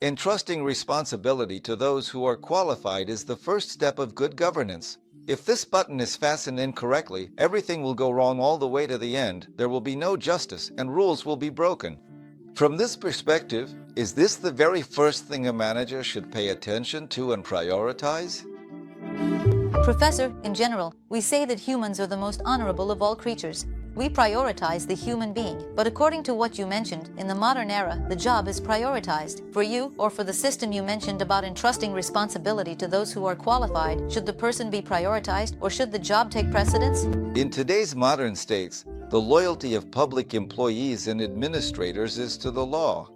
Entrusting responsibility to those who are qualified is the first step of good governance. If this button is fastened incorrectly, everything will go wrong all the way to the end, there will be no justice, and rules will be broken. From this perspective, is this the very first thing a manager should pay attention to and prioritize? Professor, in general, we say that humans are the most honorable of all creatures. We prioritize the human being, but according to what you mentioned, in the modern era, the job is prioritized. For you, or for the system you mentioned about entrusting responsibility to those who are qualified, should the person be prioritized, or should the job take precedence? In today's modern states, the loyalty of public employees and administrators is to the law.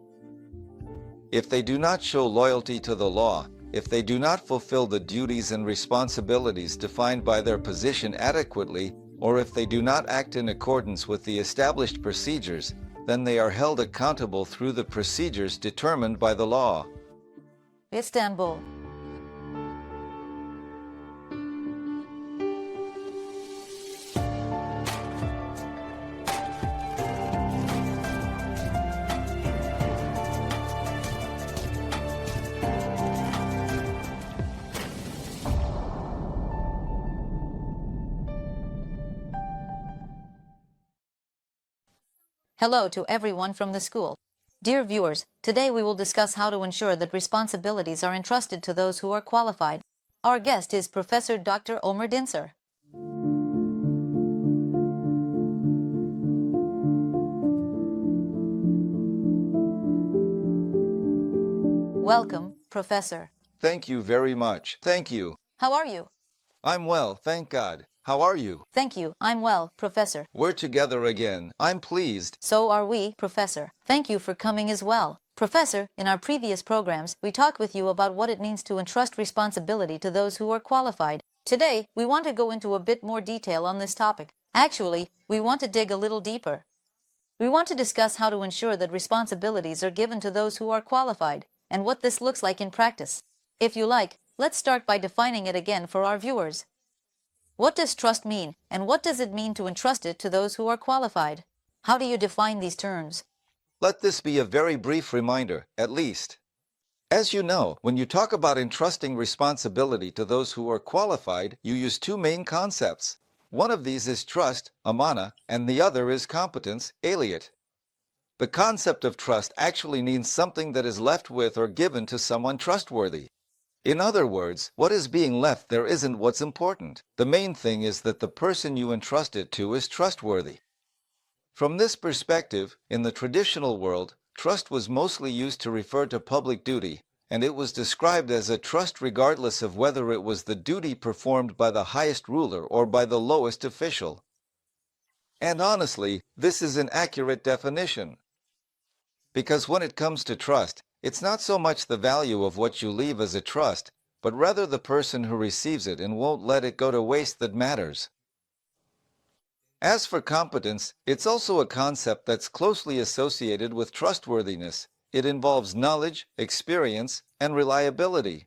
If they do not show loyalty to the law, if they do not fulfill the duties and responsibilities defined by their position adequately, or if they do not act in accordance with the established procedures, then they are held accountable through the procedures determined by the law. Istanbul. Hello to everyone from the school. Dear viewers, today we will discuss how to ensure that responsibilities are entrusted to those who are qualified. Our guest is Professor Dr. Ömer Dinçer. Welcome, Professor. Thank you very much. Thank you. How are you? I'm well, thank God. How are you? Thank you, I'm well, Professor. We're together again. I'm pleased. So are we, Professor. Thank you for coming as well. Professor, in our previous programs, we talked with you about what it means to entrust responsibility to those who are qualified. Today, we want to go into a bit more detail on this topic. Actually, we want to dig a little deeper. We want to discuss how to ensure that responsibilities are given to those who are qualified, and what this looks like in practice. If you like, let's start by defining it again for our viewers. What does trust mean, and what does it mean to entrust it to those who are qualified? How do you define these terms? Let this be a very brief reminder, at least. As you know, when you talk about entrusting responsibility to those who are qualified, you use two main concepts. One of these is trust, amana, and the other is competence, aliyet. The concept of trust actually means something that is left with or given to someone trustworthy. In other words, what is being left there isn't what's important. The main thing is that the person you entrust it to is trustworthy. From this perspective, in the traditional world, trust was mostly used to refer to public duty, and it was described as a trust regardless of whether it was the duty performed by the highest ruler or by the lowest official. And honestly, this is an accurate definition. Because when it comes to trust, it's not so much the value of what you leave as a trust, but rather the person who receives it and won't let it go to waste that matters. As for competence, it's also a concept that's closely associated with trustworthiness. It involves knowledge, experience, and reliability.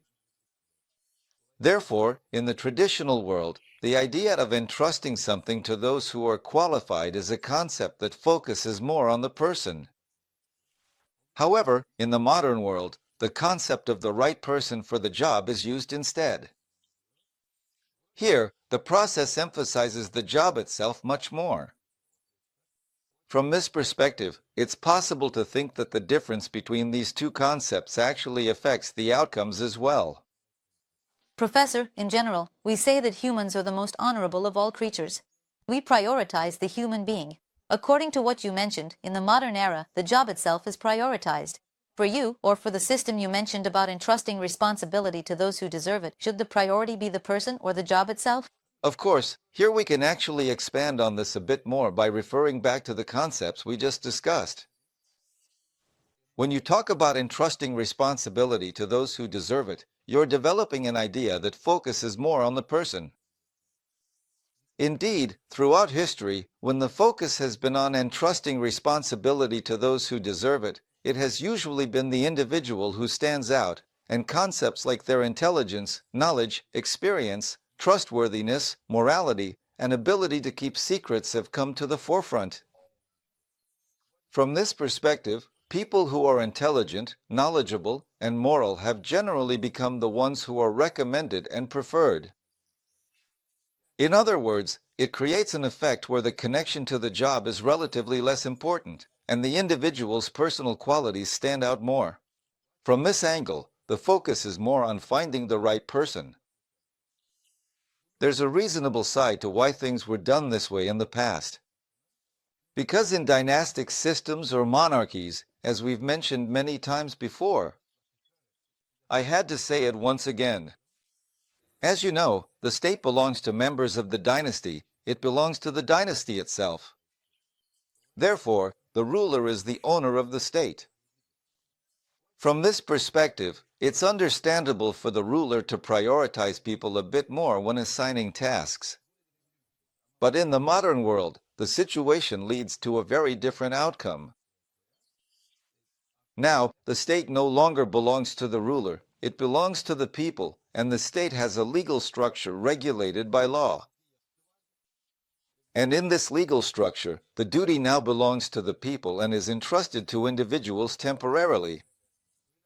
Therefore, in the traditional world, the idea of entrusting something to those who are qualified is a concept that focuses more on the person. However, in the modern world, the concept of the right person for the job is used instead. Here, the process emphasizes the job itself much more. From this perspective, it's possible to think that the difference between these two concepts actually affects the outcomes as well. Professor, in general, we say that humans are the most honorable of all creatures. We prioritize the human being. According to what you mentioned, in the modern era, the job itself is prioritized. For you, or for the system you mentioned about entrusting responsibility to those who deserve it, should the priority be the person or the job itself? Of course, here we can actually expand on this a bit more by referring back to the concepts we just discussed. When you talk about entrusting responsibility to those who deserve it, you're developing an idea that focuses more on the person. Indeed, throughout history, when the focus has been on entrusting responsibility to those who deserve it, it has usually been the individual who stands out, and concepts like their intelligence, knowledge, experience, trustworthiness, morality, and ability to keep secrets have come to the forefront. From this perspective, People who are intelligent, knowledgeable, and moral have generally become the ones who are recommended and preferred. In other words, it creates an effect where the connection to the job is relatively less important, and the individual's personal qualities stand out more. From this angle, the focus is more on finding the right person. There's a reasonable side to why things were done this way in the past. Because in dynastic systems or monarchies, as we've mentioned many times before, I had to say it once again. As you know, the state belongs to members of the dynasty. It belongs to the dynasty itself. Therefore, the ruler is the owner of the state. From this perspective, it's understandable for the ruler to prioritize people a bit more when assigning tasks. But in the modern world, the situation leads to a very different outcome. Now, the state no longer belongs to the ruler, it belongs to the people, and the state has a legal structure regulated by law. And in this legal structure, the duty now belongs to the people and is entrusted to individuals temporarily.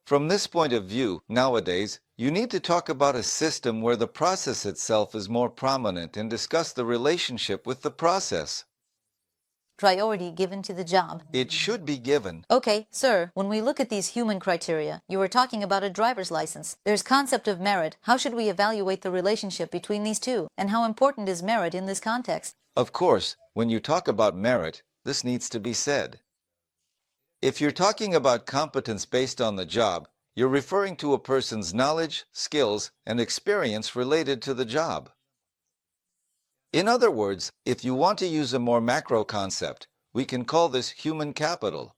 From this point of view, nowadays, you need to talk about a system where the process itself is more prominent and discuss the relationship with the process. Priority given to the job. It should be given. Okay, sir, when we look at these human criteria, you were talking about a driver's license. There's concept of merit. How should we evaluate the relationship between these two? And how important is merit in this context? Of course, when you talk about merit, this needs to be said. If you're talking about competence based on the job, you're referring to a person's knowledge, skills, and experience related to the job. In other words, if you want to use a more macro concept, we can call this human capital.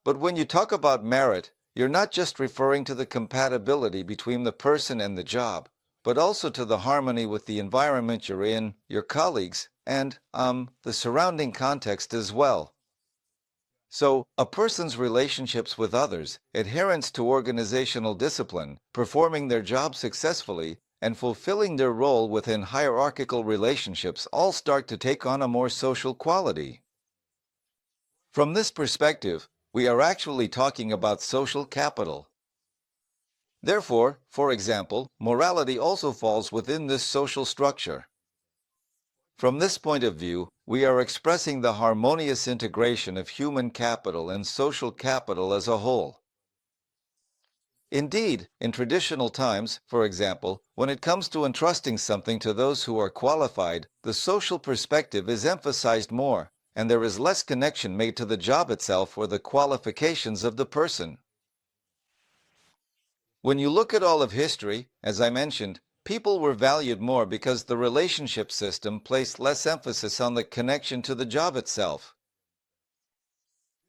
But when you talk about merit, you're not just referring to the compatibility between the person and the job, but also to the harmony with the environment you're in, your colleagues, and, the surrounding context as well. So, a person's relationships with others, adherence to organizational discipline, performing their job successfully, and fulfilling their role within hierarchical relationships all start to take on a more social quality. From this perspective, we are actually talking about social capital. Therefore, for example, morality also falls within this social structure. From this point of view, we are expressing the harmonious integration of human capital and social capital as a whole. Indeed, in traditional times, for example, when it comes to entrusting something to those who are qualified, the social perspective is emphasized more, and there is less connection made to the job itself or the qualifications of the person. When you look at all of history, as I mentioned, people were valued more because the relationship system placed less emphasis on the connection to the job itself.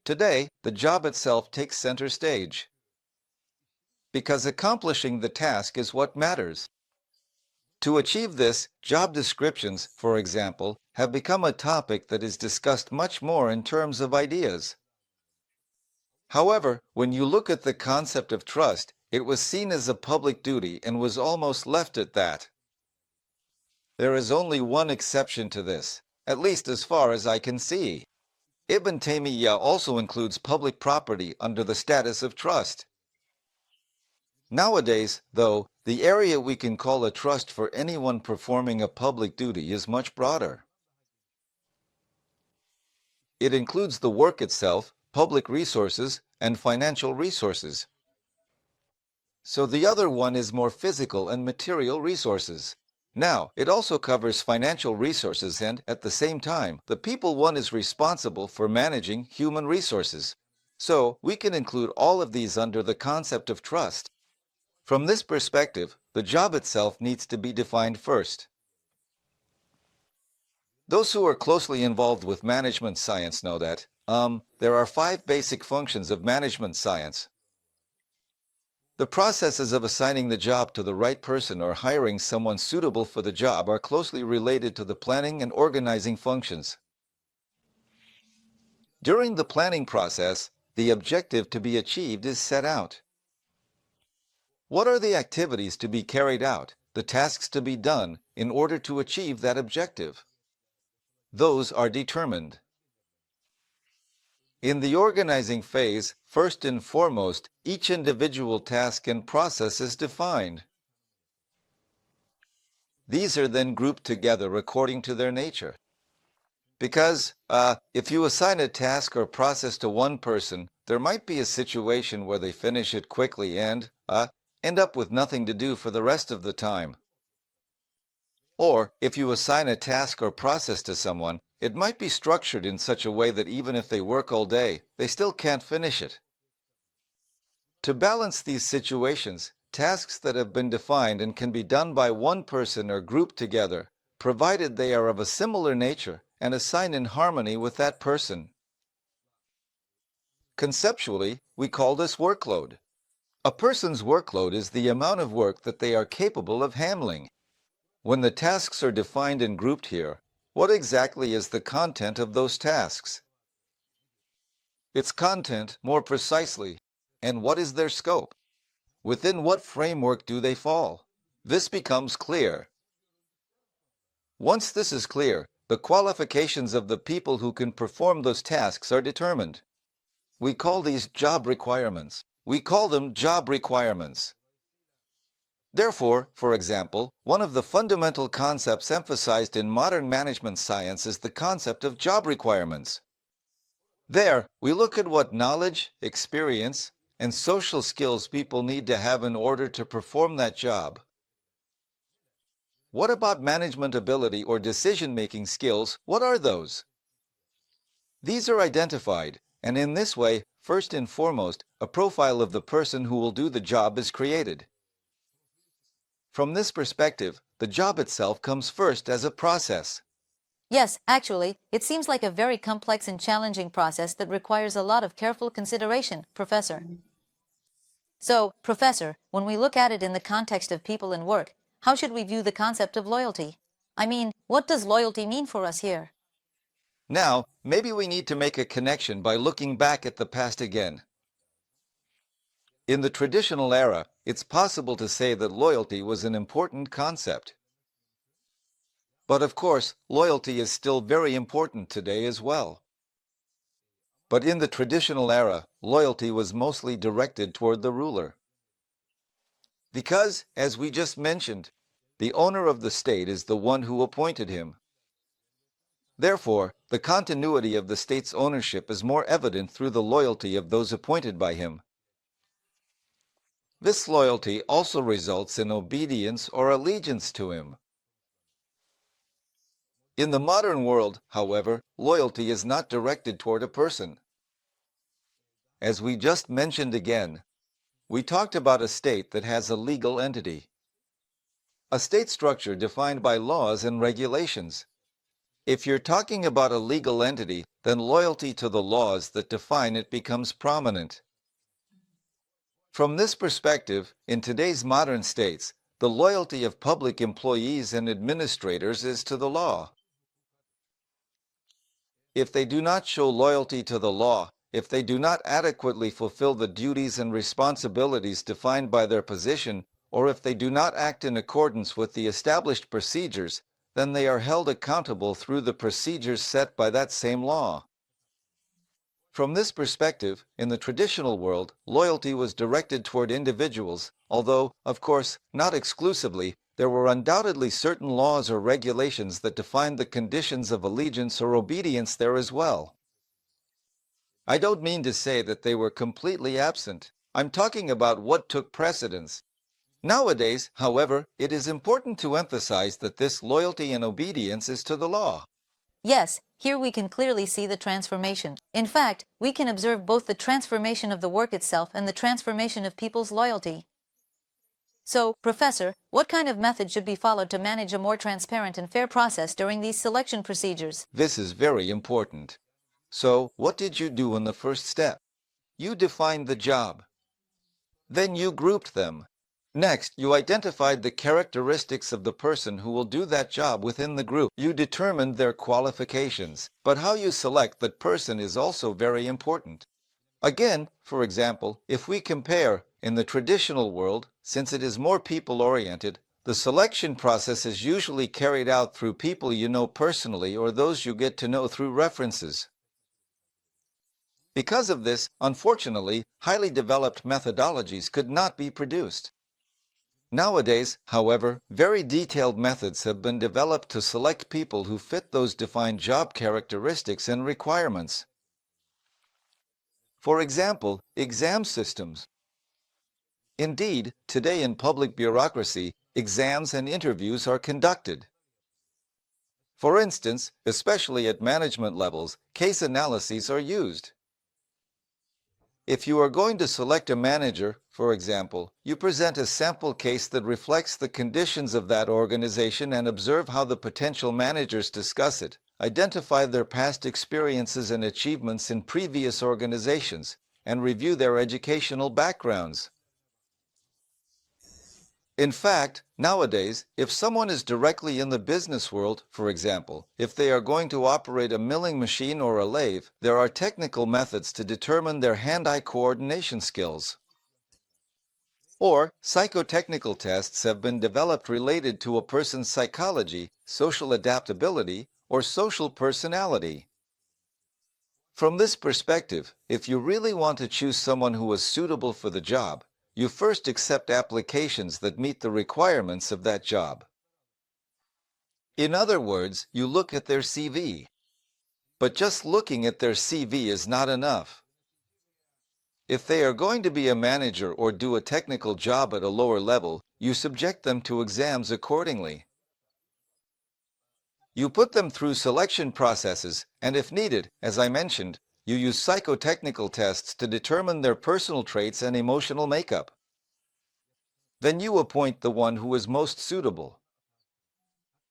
Today, the job itself takes center stage, because accomplishing the task is what matters. To achieve this, job descriptions, for example, have become a topic that is discussed much more in terms of ideas. However, when you look at the concept of trust, it was seen as a public duty and was almost left at that. There is only one exception to this, at least as far as I can see. Ibn Taymiyyah also includes public property under the status of trust. Nowadays, though, the area we can call a trust for anyone performing a public duty is much broader. It includes the work itself, public resources, and financial resources. So the other one is more physical and material resources. Now, it also covers financial resources and, at the same time, the people one is responsible for managing human resources. So, we can include all of these under the concept of trust. From this perspective, the job itself needs to be defined first. Those who are closely involved with management science know that, there are 5 basic functions of management science. The processes of assigning the job to the right person or hiring someone suitable for the job are closely related to the planning and organizing functions. During the planning process, the objective to be achieved is set out. What are the activities to be carried out, the tasks to be done in order to achieve that objective? Those are determined. In the organizing phase, first and foremost, each individual task and process is defined. These are then grouped together according to their nature. Because if you assign a task or process to one person, there might be a situation where they finish it quickly and end up with nothing to do for the rest of the time. Or if you assign a task or process to someone, it might be structured in such a way that even if they work all day, they still can't finish it. To balance these situations, tasks that have been defined and can be done by one person are grouped together, provided they are of a similar nature and assigned in harmony with that person. Conceptually, we call this workload. A person's workload is the amount of work that they are capable of handling. When the tasks are defined and grouped here, what exactly is the content of those tasks? Its content, more precisely, and what is their scope? Within what framework do they fall? This becomes clear. Once this is clear, the qualifications of the people who can perform those tasks are determined. We call these job requirements. We call them job requirements. Therefore, for example, one of the fundamental concepts emphasized in modern management science is the concept of job requirements. There, we look at what knowledge, experience, and social skills people need to have in order to perform that job. What about management ability or decision-making skills? What are those? These are identified, and in this way, first and foremost, a profile of the person who will do the job is created. From this perspective, the job itself comes first as a process. Yes, actually, it seems like a very complex and challenging process that requires a lot of careful consideration, Professor. So, Professor, when we look at it in the context of people and work, how should we view the concept of loyalty? I mean, what does loyalty mean for us here? Now, maybe we need to make a connection by looking back at the past again. In the traditional era, it's possible to say that loyalty was an important concept. But of course, loyalty is still very important today as well. But in the traditional era, loyalty was mostly directed toward the ruler. Because, as we just mentioned, the owner of the state is the one who appointed him. Therefore, the continuity of the state's ownership is more evident through the loyalty of those appointed by him. This loyalty also results in obedience or allegiance to him. In the modern world, however, loyalty is not directed toward a person. As we just mentioned again, we talked about a state that has a legal entity. A state structure defined by laws and regulations. If you're talking about a legal entity, then loyalty to the laws that define it becomes prominent. From this perspective, in today's modern states, the loyalty of public employees and administrators is to the law. If they do not show loyalty to the law, if they do not adequately fulfill the duties and responsibilities defined by their position, or if they do not act in accordance with the established procedures, then they are held accountable through the procedures set by that same law. From this perspective, in the traditional world, loyalty was directed toward individuals, although, of course, not exclusively. There were undoubtedly certain laws or regulations that defined the conditions of allegiance or obedience there as well. I don't mean to say that they were completely absent. I'm talking about what took precedence. Nowadays, however, it is important to emphasize that this loyalty and obedience is to the law. Yes, here we can clearly see the transformation. In fact, we can observe both the transformation of the work itself and the transformation of people's loyalty. So, Professor, what kind of method should be followed to manage a more transparent and fair process during these selection procedures? This is very important. So, what did you do in the first step? You defined the job. Then you grouped them. Next, you identified the characteristics of the person who will do that job within the group. You determined their qualifications. But how you select that person is also very important. Again, for example, if we compare, in the traditional world, since it is more people-oriented, the selection process is usually carried out through people you know personally or those you get to know through references. Because of this, unfortunately, highly developed methodologies could not be produced. Nowadays, however, very detailed methods have been developed to select people who fit those defined job characteristics and requirements. For example, exam systems. Indeed, today in public bureaucracy, exams and interviews are conducted. For instance, especially at management levels, case analyses are used. If you are going to select a manager, for example, you present a sample case that reflects the conditions of that organization and observe how the potential managers discuss it, identify their past experiences and achievements in previous organizations, and review their educational backgrounds. In fact, nowadays, if someone is directly in the business world, for example, if they are going to operate a milling machine or a lathe, there are technical methods to determine their hand-eye coordination skills. Or, psychotechnical tests have been developed related to a person's psychology, social adaptability, or social personality. From this perspective, if you really want to choose someone who is suitable for the job, you first accept applications that meet the requirements of that job. In other words, you look at their CV. But just looking at their CV is not enough. If they are going to be a manager or do a technical job at a lower level, you subject them to exams accordingly. You put them through selection processes, and if needed, as I mentioned, you use psychotechnical tests to determine their personal traits and emotional makeup. Then you appoint the one who is most suitable.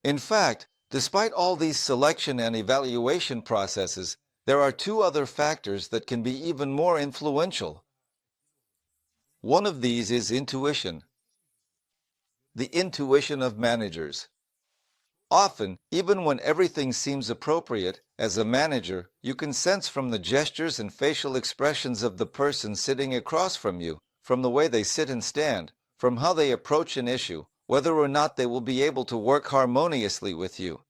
In fact, despite all these selection and evaluation processes, there are two other factors that can be even more influential. One of these is intuition. The intuition of managers. Often, even when everything seems appropriate, as a manager, you can sense from the gestures and facial expressions of the person sitting across from you, from the way they sit and stand, from how they approach an issue, whether or not they will be able to work harmoniously with you.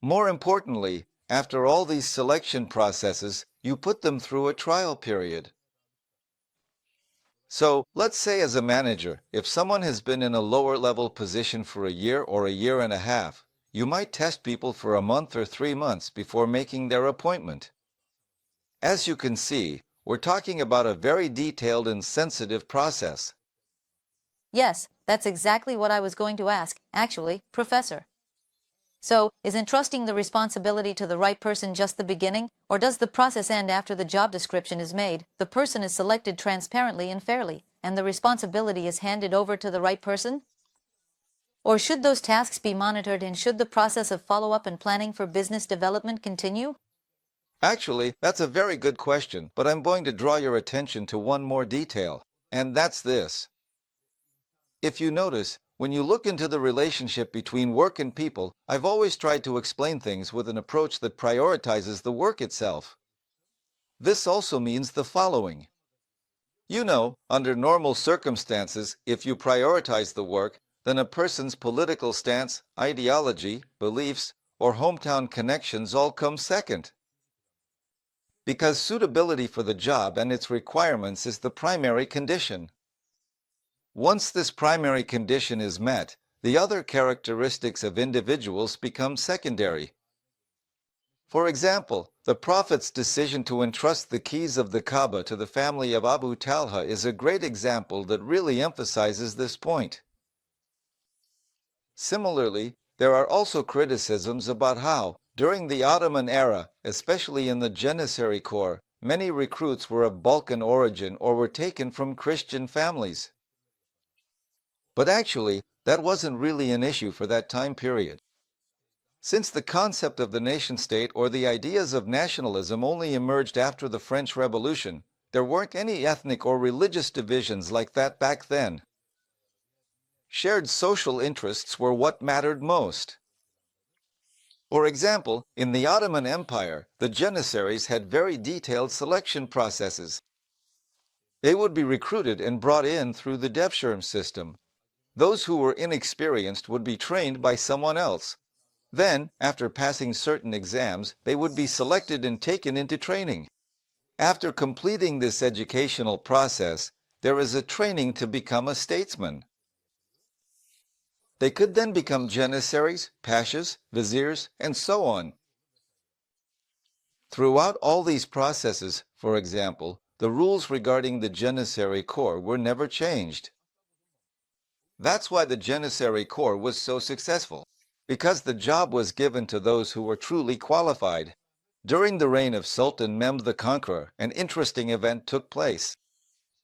More importantly, after all these selection processes, you put them through a trial period. So, let's say as a manager, if someone has been in a lower level position for a year or a year and a half, you might test people for a month or 3 months before making their appointment. As you can see, we're talking about a very detailed and sensitive process. Yes, that's exactly what I was going to ask, actually, Professor. So, is entrusting the responsibility to the right person just the beginning, or does the process end after the job description is made, the person is selected transparently and fairly, and the responsibility is handed over to the right person? Or should those tasks be monitored, and should the process of follow-up and planning for business development continue? Actually, that's a very good question, but I'm going to draw your attention to one more detail, and that's this. If you notice, when you look into the relationship between work and people, I've always tried to explain things with an approach that prioritizes the work itself. This also means the following. You know, under normal circumstances, if you prioritize the work, then a person's political stance, ideology, beliefs, or hometown connections all come second. Because suitability for the job and its requirements is the primary condition. Once this primary condition is met, the other characteristics of individuals become secondary. For example, the Prophet's decision to entrust the keys of the Kaaba to the family of Abu Talha is a great example that really emphasizes this point. Similarly, there are also criticisms about how, during the Ottoman era, especially in the Janissary Corps, many recruits were of Balkan origin or were taken from Christian families. But actually, that wasn't really an issue for that time period. Since the concept of the nation-state or the ideas of nationalism only emerged after the French Revolution, there weren't any ethnic or religious divisions like that back then. Shared social interests were what mattered most. For example, in the Ottoman Empire, the Janissaries had very detailed selection processes. They would be recruited and brought in through the Devshirme system. Those who were inexperienced would be trained by someone else. Then, after passing certain exams, they would be selected and taken into training. After completing this educational process, there is a training to become a statesman. They could then become janissaries, pashas, viziers, and so on. Throughout all these processes, for example, the rules regarding the Janissary Corps were never changed. That's why the Janissary Corps was so successful, because the job was given to those who were truly qualified. During the reign of Sultan Mehmed the Conqueror, an interesting event took place.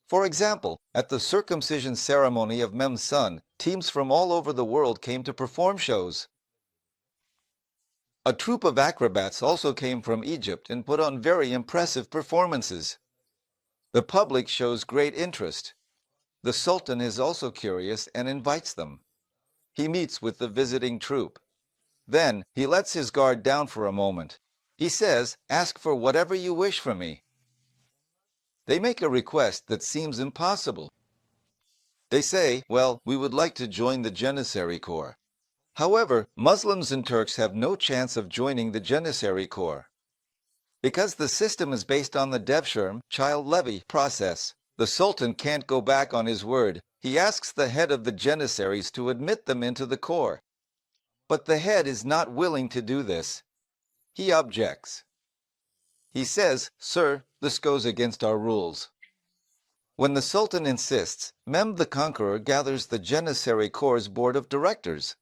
For example, at the circumcision ceremony of Mehmed's son, teams from all over the world came to perform shows. A troupe of acrobats also came from Egypt and put on very impressive performances. The public shows great interest. The Sultan is also curious and invites them. He meets with the visiting troupe. Then he lets his guard down for a moment. He says, "Ask for whatever you wish from me." They make a request that seems impossible. They say, "Well, we would like to join the Janissary Corps." However, Muslims and Turks have no chance of joining the Janissary Corps. Because the system is based on the devshirm, child levy process, the Sultan can't go back on his word. He asks the head of the Janissaries to admit them into the Corps. But the head is not willing to do this. He objects. He says, "Sir, this goes against our rules." When the Sultan insists, Mehmed the Conqueror gathers the Janissary Corps' board of directors.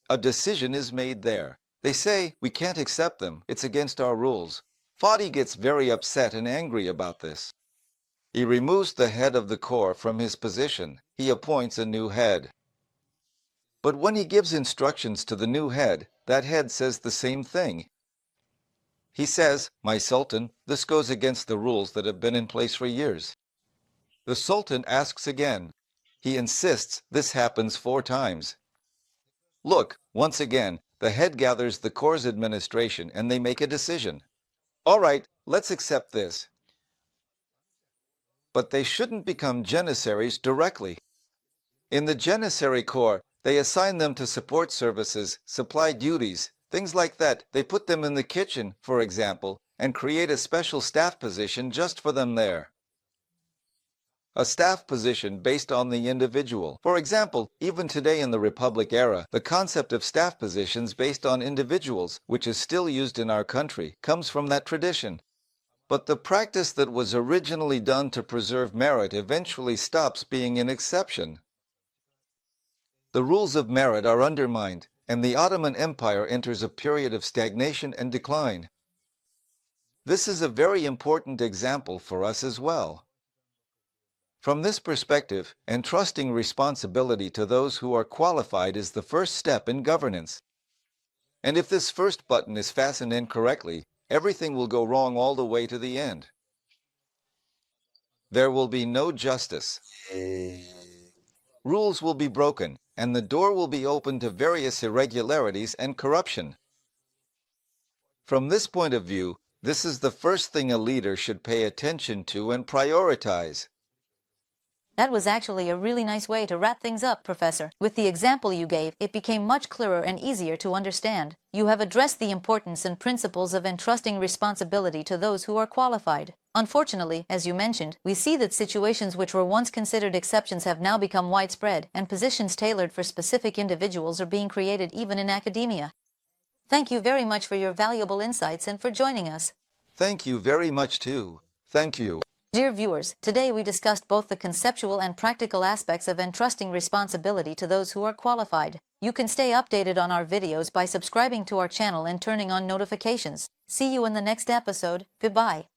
A decision is made there. They say, "We can't accept them. It's against our rules." Fadi gets very upset and angry about this. He removes the head of the corps from his position. He appoints a new head. But when he gives instructions to the new head, that head says the same thing. He says, "My Sultan, this goes against the rules that have been in place for years." The Sultan asks again. He insists this happens 4 times. Look, once again, the head gathers the corps' administration and they make a decision. All right, let's accept this. But they shouldn't become janissaries directly. In the Janissary Corps, they assign them to support services, supply duties, things like that. They put them in the kitchen, for example, and create a special staff position just for them there. A staff position based on the individual. For example, even today in the Republic era, the concept of staff positions based on individuals, which is still used in our country, comes from that tradition. But the practice that was originally done to preserve merit eventually stops being an exception. The rules of merit are undermined, and the Ottoman Empire enters a period of stagnation and decline. This is a very important example for us as well. From this perspective, entrusting responsibility to those who are qualified is the first step in governance. And if this first button is fastened incorrectly, everything will go wrong all the way to the end. There will be no justice. Rules will be broken, and the door will be open to various irregularities and corruption. From this point of view, this is the first thing a leader should pay attention to and prioritize. That was actually a really nice way to wrap things up, Professor. With the example you gave, it became much clearer and easier to understand. You have addressed the importance and principles of entrusting responsibility to those who are qualified. Unfortunately, as you mentioned, we see that situations which were once considered exceptions have now become widespread, and positions tailored for specific individuals are being created even in academia. Thank you very much for your valuable insights and for joining us. Thank you very much too. Thank you. Dear viewers, today we discussed both the conceptual and practical aspects of entrusting responsibility to those who are qualified. You can stay updated on our videos by subscribing to our channel and turning on notifications. See you in the next episode. Goodbye.